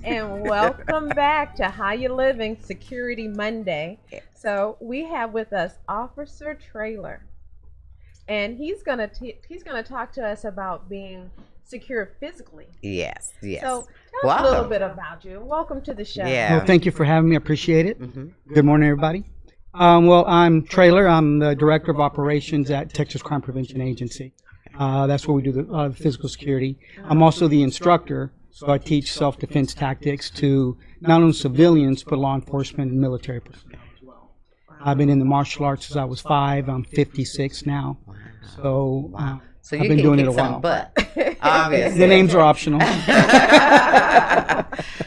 And welcome back to How You Living Security Monday. Yeah. So we have with us Officer Traylor, and he's gonna talk to us about being secure physically. Yes, So yes. tell us a little Welcome. bit about you. Welcome to the show. Well, Yeah. thank you for having me. I appreciate it. Hmm. Good morning, everybody. Well, I'm Traylor. I'm the Director of Operations at Texas Crime Prevention Agency. That's where we do the physical security. I'm also the instructor, so I teach self-defense tactics to not only civilians, but law enforcement and military personnel as well. I've been in the martial arts since I was 5. I'm 56 now. So So I've you been can doing kick it a some while. butt, obviously. The names are optional.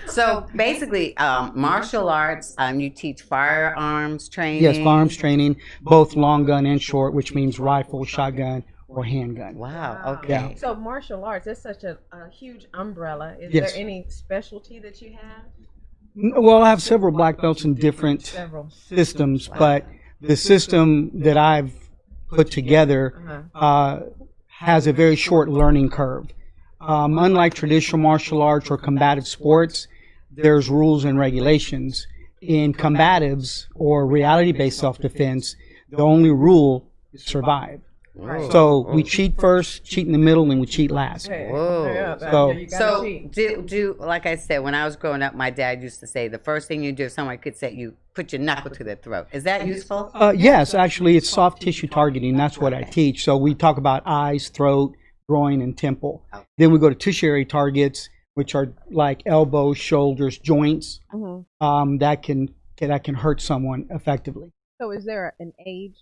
So basically, martial arts. You teach firearms training. Yes, firearms training, both long gun and short, which means rifle, shotgun, or handgun. Wow. Okay. So martial arts, it's such a huge umbrella. Is Yes. there any specialty that you have? Well, I have several black belts in different Several. systems, but the system that I've put together has a very short learning curve. Unlike traditional martial arts or combative sports, there's rules and regulations. In combatives or reality-based self-defense, the only rule is survive. Whoa. So we cheat first, cheat in the middle, and we cheat last. Whoa. So- you gotta So cheat. do like I said, when I was growing up, my dad used to say the first thing you do, if someone could say, you put your knuckle to their throat. Is that useful? Yes, actually, it's soft tissue targeting. That's what I teach. So we talk about eyes, throat, groin, and temple. Okay. Then we go to tertiary targets, which are like elbows, shoulders, joints. That can hurt someone effectively. So is there an age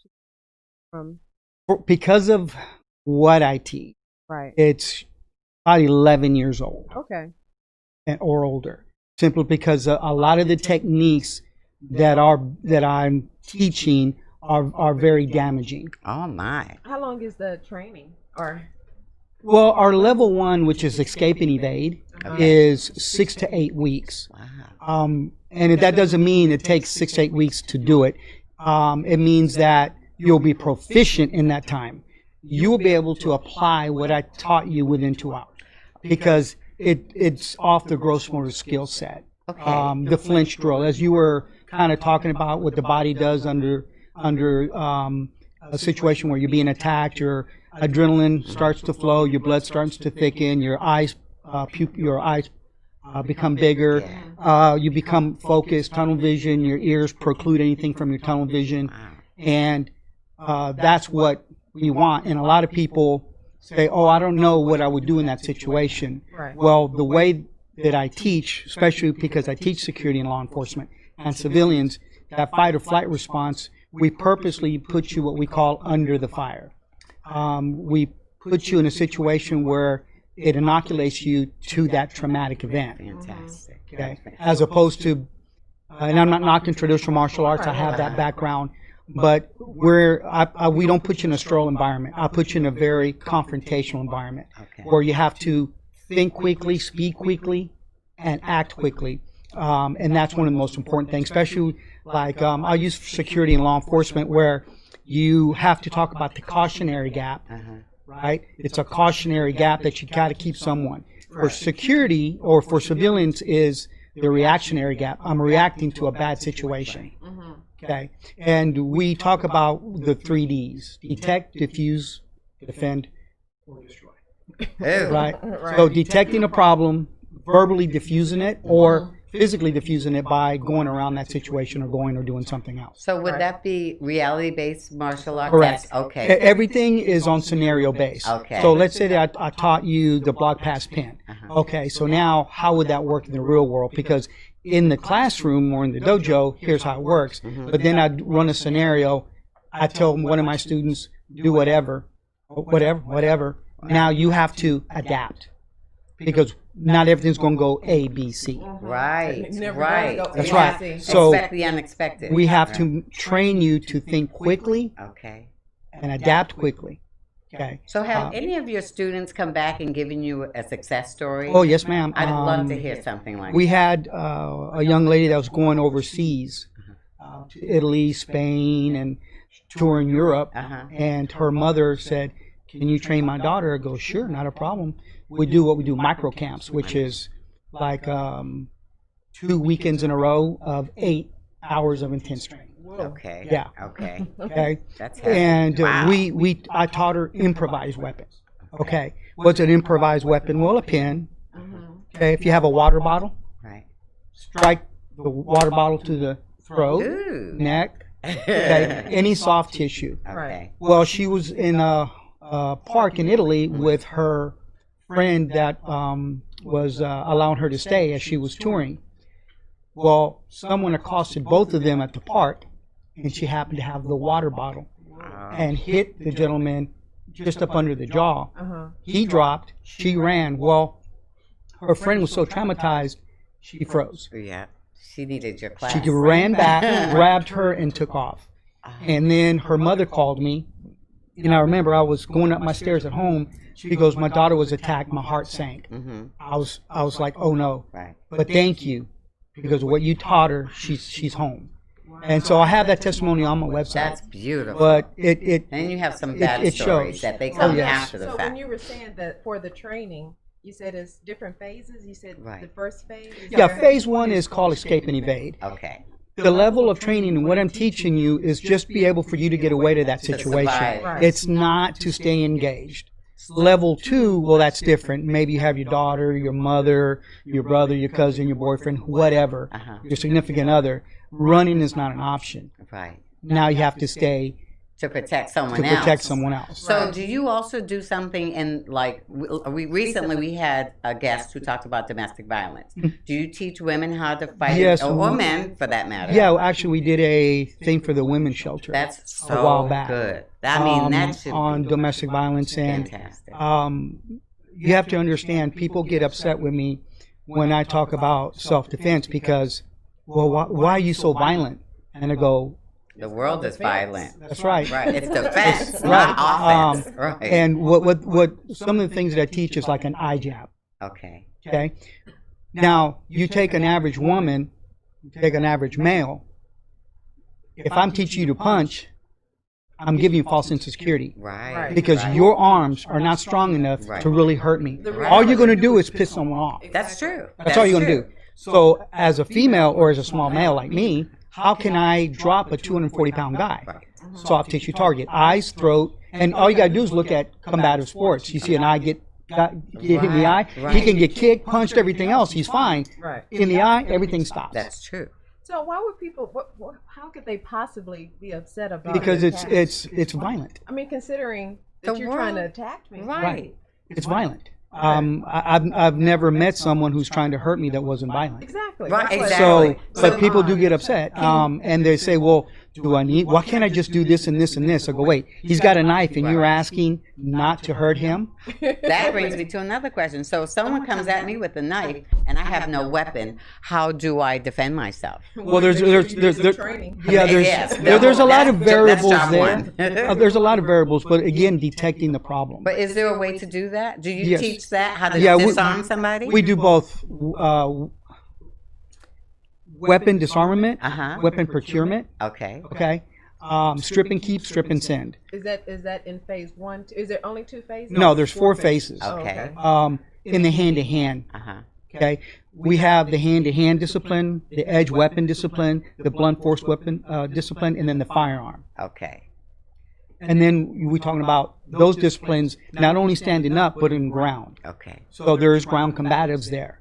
from Because of what I teach, right? it's about 11 years old Okay. or older. Simply because a lot of the techniques that I'm teaching are very damaging. Oh my. How long is the training? Or Well, our level 1, which is escape and evade, is 6 to 8 weeks. Wow. And that doesn't mean it takes 6 to 8 weeks to do it. It means that you'll be proficient in that time. You will be able to apply what I taught you within 2 hours because it's off the gross motor skill set. Okay. The flinch drill, as you were kind of talking about what the body does under a situation where you're being attacked, your adrenaline starts to flow, your blood starts to thicken, your eyes become bigger, you become focused, tunnel vision, your ears preclude anything from your tunnel vision, and that's what we want. And a lot of people say, oh, I don't know what I would do in that situation. Right. Well, the way that I teach, especially because I teach security and law enforcement and civilians, that fight or flight response, we purposely put you what we call under the fire. We put you in a situation where it inoculates you to that traumatic event. Fantastic. Okay, as opposed to, and I'm not knocking traditional martial arts. I have that background, but we don't put you in a sterile environment. I put you in a very confrontational environment Okay. where you have to think quickly, speak quickly, and act quickly. And that's one of the most important things, especially like I use security and law enforcement where you have to talk about the cautionary gap, right? It's a cautionary gap that you got to keep someone. For security or for civilians is the reactionary gap. I'm reacting to a bad situation. Okay. And we talk about the 3 Ds: detect, diffuse, defend, or destroy. Right? So detecting a problem, verbally diffusing it, or physically diffusing it by going around that situation or going or doing something else. So would that be reality-based martial arts? Correct. That's, okay. Everything is on scenario based. Okay. So let's say that I taught you the block pass pin. Okay, so now how would that work in the real world? Because in the classroom or in the dojo, here's how it works. But then I'd run a scenario. I tell one of my students, do whatever. Now you have to adapt because not everything's going to go A, B, C. Right. It never Right. does go That's A, right. B, C. So Expect the unexpected. we have to train you to think quickly Okay. and adapt quickly. Okay. So have any of your students come back and given you a success story? Oh, yes, ma'am. I'd love to hear something like We that. had a young lady that was going overseas to Italy, Spain, and touring Europe. And her mother said, can you train my daughter? I go, sure, not a problem. We do what we do, micro camps, which is like 2 weekends in a row of 8 hours of intense training. Okay. Yeah. Okay. Okay. That's heavy. And Wow. I taught her improvised weapons. Okay. What's an improvised weapon? Well, a pin. Okay. If you have a water bottle, Right. strike the water bottle to the throat, Ooh. neck, okay, any soft tissue. Okay. Well, she was in a park in Italy with her friend that was allowing her to stay as she was touring. Well, someone accosted both of them at the park, and she happened to have the water bottle and hit the gentleman just up under the jaw. He dropped. She ran. Well, her friend was so traumatized, she froze. Yeah. She needed your class. She ran back, grabbed her, and took off. And then her mother called me. And I remember I was going up my stairs at home. She goes, "My daughter was attacked. My heart sank." I was like, "Oh no!" Right. But thank you, because of what you taught her, she's home. And so I have that testimony on my website. That's beautiful. But it And you have some bad it stories shows. that they come yes. after the So fact. when you were saying that for the training, you said it's different phases. You said Right. the first phase. Is Yeah, there- phase 1 is called escape and evade. Okay. The level of training and what I'm teaching you is just be able for you to get away to that situation. survive. Right. It's not to stay engaged. Level 2, well, that's different. Maybe you have your daughter, your mother, your brother, your cousin, your boyfriend, whatever, your significant other. Running is not an option. Right. Now you have to stay To protect someone to else. protect someone else. So, do you also do something in like we recently we had a guest who talked about domestic violence? Do you teach women how to fight, Yes, or we- men for that matter? Yeah, actually, we did a thing for the women's shelter. That's a while so back. good. I mean, that should on be domestic violence, and fantastic. you have to understand, people get upset with me when I talk about self-defense because, well, why are you so violent? And I go, The world is violent. that's right. Right. It's defense, Right. not offense. Right. And what some of the things that I teach is like an eye jab. Okay. Okay. Now you take an average woman, you take an average male. If I'm teaching you to punch, I'm giving you false sense of security Right. because right. your arms are not strong enough Right. to really hurt me. The All you're going to do is piss someone off. That's true. That's all you're going to do. So as a female or as a small male like me, how can I drop a 240-pound guy? Right. Soft tissue target, eyes, throat, and all you got to do is look at combative sports. You see an eye get hit in the eye, Right. he can get kicked, punched, everything else, he's fine. Right. In the eye, everything stops. That's true. So why would people? How could they possibly be upset about? Because an it's attack? it's violent. I mean, considering that The you're trying to world- attack me. Right. It's violent. I've never met someone who's trying to hurt me that wasn't violent. Exactly. Right, That's what- exactly. So, but people do get upset, and they say, "Well, do I need? Why can't I just do this and this and this?" I go, "Wait, he's got a knife, and you're asking not to hurt him." That brings me to another question. So if someone comes at me with a knife and I have no weapon, how do I defend myself? Well, there's training. yeah, Yes, there's a lot of that's variables job there. one. There's a lot of variables, but again, detecting the problem. But is there a way to do that? Do you Yes. teach that, how to Yeah, disarm somebody? We do both weapon disarmament, Uh-huh. weapon procurement. Okay. Okay, strip and keep, strip and send. Is that in phase 1? Is there only 2 phases? No, there's 4 phases. Okay. In the hand-to-hand. Uh-huh. Okay, we have the hand-to-hand discipline, the edge weapon discipline, the blunt force weapon discipline, and then the firearm. Okay. And then we're talking about those disciplines not only standing up but in ground. Okay. So there's ground combatives there,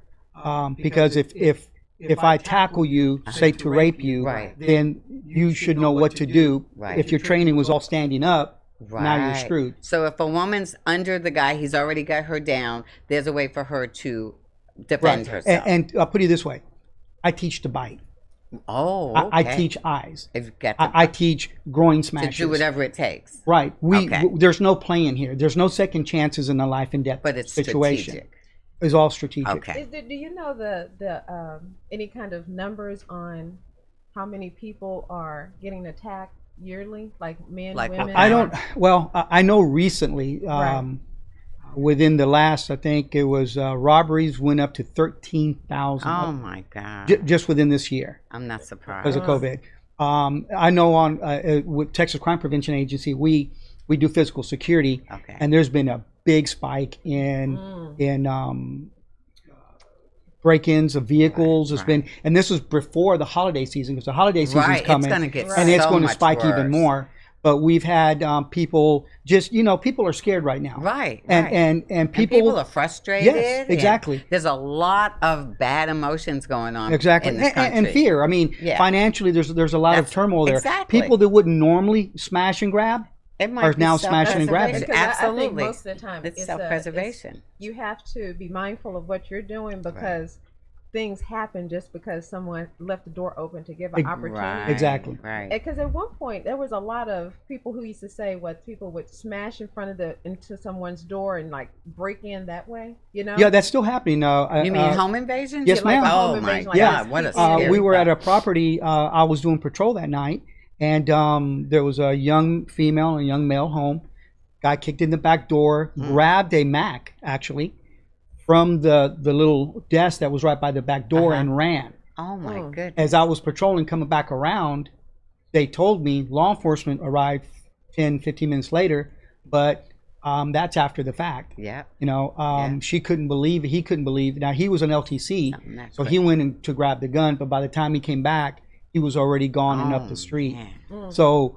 because if I tackle you, say to rape you, Right. then you should know what to do. Right. If your training was all standing up, now you're Right. screwed. So if a woman's under the guy, he's already got her down, there's a way for her to defend herself. And I'll put it this way: I teach to bite. Oh, I okay. teach eyes. I've got to, I teach groin to smashes. do whatever it takes. Right. Okay. There's no playing here. There's no second chances in a life and death But it's situation. strategic. It's all strategic. Okay. Do you know the any kind of numbers on how many people are getting attacked yearly, like men, Like, women? I don't. Well, I know recently, Right. within the last, I think it was robberies went up to 13,000 Oh my God. just within this year I'm not surprised. because of COVID. I know on with Texas Crime Prevention Agency, we do physical security, Okay. and there's been a big spike in break-ins of vehicles. Right, It's been, and this was before the holiday season, because the holiday season's Right, coming, it's going to get and it's so going to much spike even worse. more. But we've had people just, people are scared right now. Right, And right. and And people, people are frustrated. Yes, and exactly. There's a lot of bad emotions going on Exactly, in this country. and fear. I mean, Yeah. financially, there's a lot of That's- turmoil there. exactly. People that wouldn't normally smash and grab It are might be now smashing and grabbing. self-preservation. Because I think Absolutely. most of the time It's it's self-preservation. you have to be mindful of what you're doing because things happen just because someone left the door open to give an opportunity. Right, Exactly. Right. Because at one point there was a lot of people who used to say what people would smash in front of into someone's door and like break in that way. Yeah, that's still happening. You mean home invasions? yes, Yeah, like ma'am. a home Oh my invasion, like Yeah. God! What a just people- scary We were at a thought. property. I was doing patrol that night, and there was a young female and a young male home. Guy kicked in the back door, grabbed a Mac actually from the little desk that was right by the back door, and ran. Oh my goodness! As I was patrolling, coming back around, they told me law enforcement arrived 10, 15 minutes later, but that's after the fact. Yeah. She couldn't believe it. He couldn't believe it. Now, he was an LTC, Something that so quick. he went in to grab the gun, but by the time he came back, he was already gone and up Oh, the street. man. So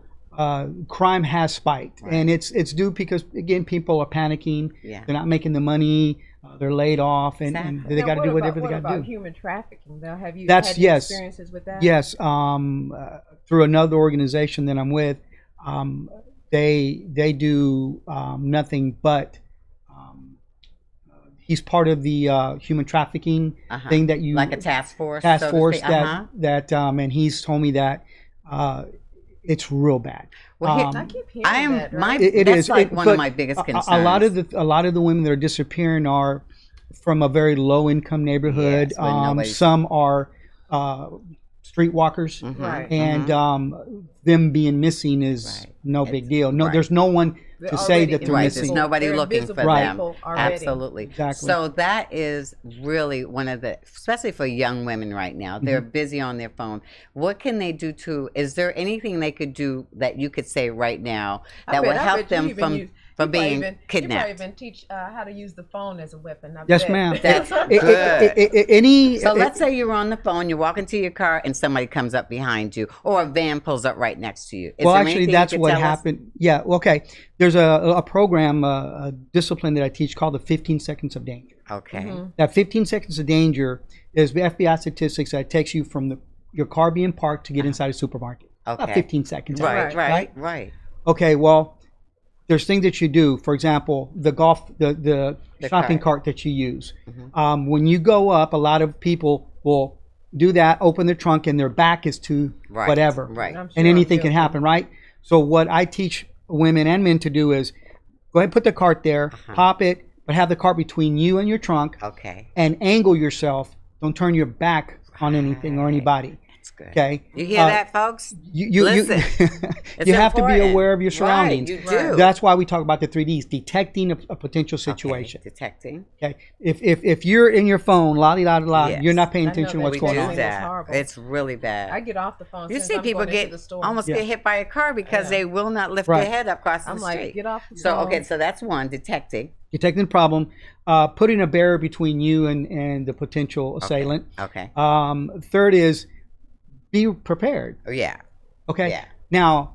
crime has spiked, and it's due because, again, people are panicking. Yeah. They're not making the money. They're laid off, and Exactly. they Now, got to do whatever what they got to about do. human trafficking though? Have you That's- had any yes. experiences with that? Yes, through another organization that I'm with, they do nothing but. He's part of the human trafficking thing that you Like a task force. task so to force speak. that and he's told me that it's real bad. Well, I keep hearing that. Right? It that's is like it- one but of my biggest concerns. a lot of the women that are disappearing are from a very low income neighborhood. Yes, where nobody's- Some are streetwalkers, Right. and them being missing is Right. no big deal. No, right. there's no one They're to say already that they're Right, missing. there's nobody They're looking invisible for Right. them. people already. Absolutely. Exactly. So that is really one of the, especially for young women right now, they're busy on their phone. What can they do is there anything they could do that you could say right now that will help them from being kidnapped? You probably even teach how to use the phone as a weapon. I Yes, bet. ma'am. That's Any So let's say you're on the phone, you're walking to your car, and somebody comes up behind you, or a van pulls up right next to you. Is well, there actually, anything that's you could what tell us? happened. Yeah. Okay. There's a program, a discipline that I teach called the 15 Seconds of Danger. Okay. That 15 seconds of danger is the FBI statistics that takes you from your car being parked to get inside a supermarket. About Okay. 15 seconds. Right. Okay. Well, there's things that you do. For example, the shopping cart that you use. When you go up, a lot of people will do that, open their trunk, and their back is to Right. whatever. Right. I'm sure And I'm anything can guilty. happen, right? So what I teach women and men to do is go ahead and put the cart there, pop it, but have the cart between you and your trunk, Okay. and angle yourself. Don't turn your back on anything or anybody. That's good. Okay. You hear that, folks? Listen. It's You have to be important. aware of your surroundings. Right, you do. That's why we talk about the 3Ds: detecting a potential situation. Okay, detecting. Okay. If you're in your phone, la la la, Yes. you're not paying I know attention to that what's we going do on. It's that. horrible. It's really bad. I get off the phone. You since see I'm people going into get the store. almost Yeah. get hit by a car because Yeah. they will not lift Right. their head up across I'm the like, street. get off the So phone. okay, so that's one, detecting. Detecting the problem, putting a barrier between you and the potential assailant. Okay. Third is be prepared. Oh yeah. Okay. Yeah. Now,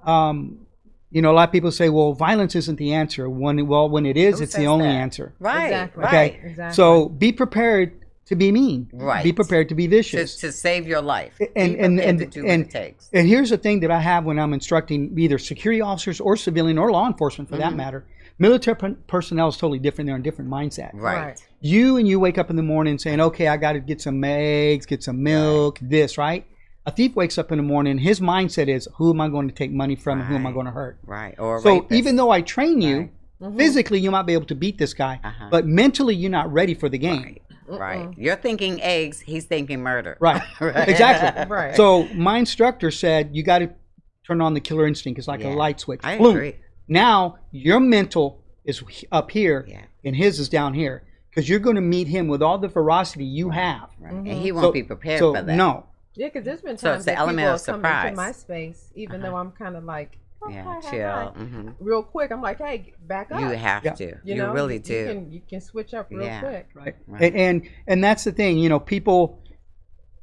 a lot of people say, well, violence isn't the answer. When it is, Who it's the says only that? answer. Right. Exactly. Right. Okay. Exactly. So be prepared to be mean. Right. Be prepared to be To, vicious. to save your life. And- Be and- prepared and- to do what and- it takes. And here's the thing that I have when I'm instructing either security officers or civilian or law enforcement for that matter. Military personnel is totally different. They're in a different mindset. Right. You wake up in the morning saying, okay, I got to get some eggs, get some milk, this, right? A thief wakes up in the morning, his mindset is, who am I going to take money from and who am I going to hurt? Right. Or a So rapist. even though I train you, physically you might be able to beat this guy, but mentally you're not ready for the game. Right. You're thinking eggs, he's thinking murder. Right. Right. Exactly. Right. So my instructor said, you got to turn on the killer instinct. It's like a Yeah. light switch. I Boom. agree. Now your mental is up here Yeah. and his is down here because you're going to meet him with all the ferocity you have. Right. And he won't So- be prepared so for that. No. Yeah, because there's been So times it's the that people element of have come into surprise. my space, even though I'm kind of like Oh, Yeah, hi, hi, chill. hi. Hmm. Real quick, I'm like, hey, back up. You have Yeah. to. You You know, really you do. you can switch up real Yeah. quick. Right. Right. And that's the thing. You know, people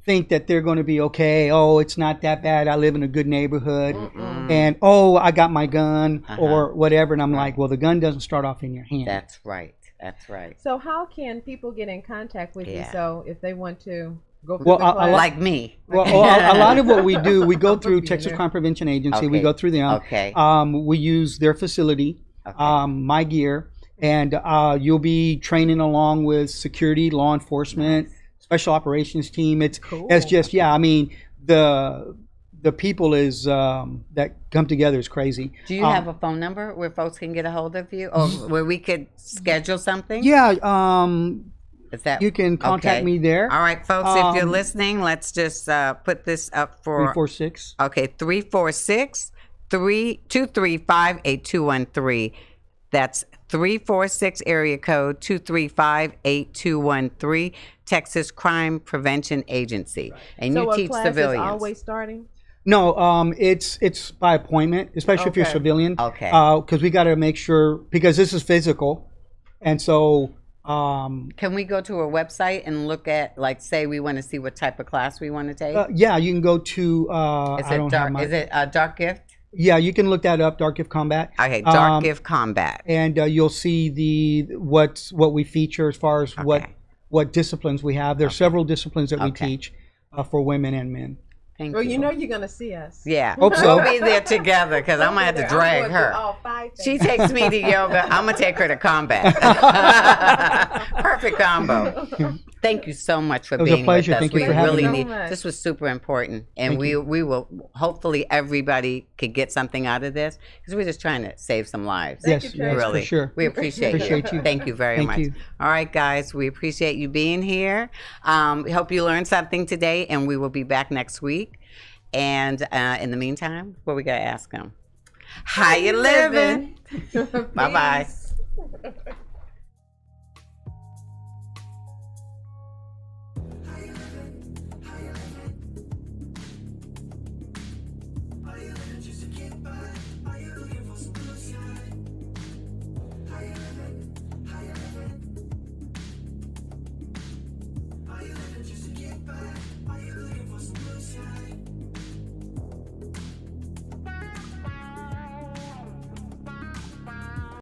think that they're going to be okay. Oh, it's not that bad. I live in a good neighborhood. Mm-mm. And oh, I got my gun Uh-huh. or whatever. And I'm Right. like, well, the gun doesn't start off in your hand. That's right. That's right. So how can people get in contact with you? Yeah. So if they want to go through Well, the a class, lot- Like me. Well, a lot of what we do, we go through Being Texas there. Crime Prevention Agency. We Okay. go through them. Okay. We use their facility, Okay. my gear, and you'll be training along with security, law enforcement, special operations team. It's Cool. just I mean the people is that come together is crazy. Do you have a phone number where folks can get a hold of you, or where we could schedule something? Yeah, Is that you can contact okay. me there. All right, folks. If you're listening, let's just put this up for 346. Okay, 346-235-8213. That's 346 area code 235-8213, Texas Crime Prevention Agency. And so you a teach class civilians. is always starting. No, it's by appointment, especially if you're Okay. civilian. Okay. Because we got to make sure, because this is physical, and so Can we go to a website and look at, like, say we want to see what type of class we want to take? yeah, you can go to is I it don't have dark? my, Is it Dark Gift? yeah, you can look that up, Dark Gift Combat. Okay, Dark Gift Combat. And you'll see what we feature as far as Okay. what disciplines we have. There's several disciplines that we Okay. teach for women and men. Thank Well, you. you know you're gonna see us. Yeah. Hope so. We'll be there together because I'm going to have to drag I'm going her. through all 5 She things. takes me to yoga. I'm going to take her to combat. Perfect combo. Thank you so much for It was a being pleasure. with us. Thank you We for having really me. need So much. this was super important, and Thank we you. will hopefully everybody could get something out of this because we're just trying to save some lives. Thank Yes, you, yes, Traylor. Really, for sure. we appreciate, Appreciate you. Thank you very Thank much. you. All right, guys, we appreciate you being here. We hope you learned something today, and we will be back next week. And in the meantime, what we gotta ask them? How you living? Bye bye. Peace.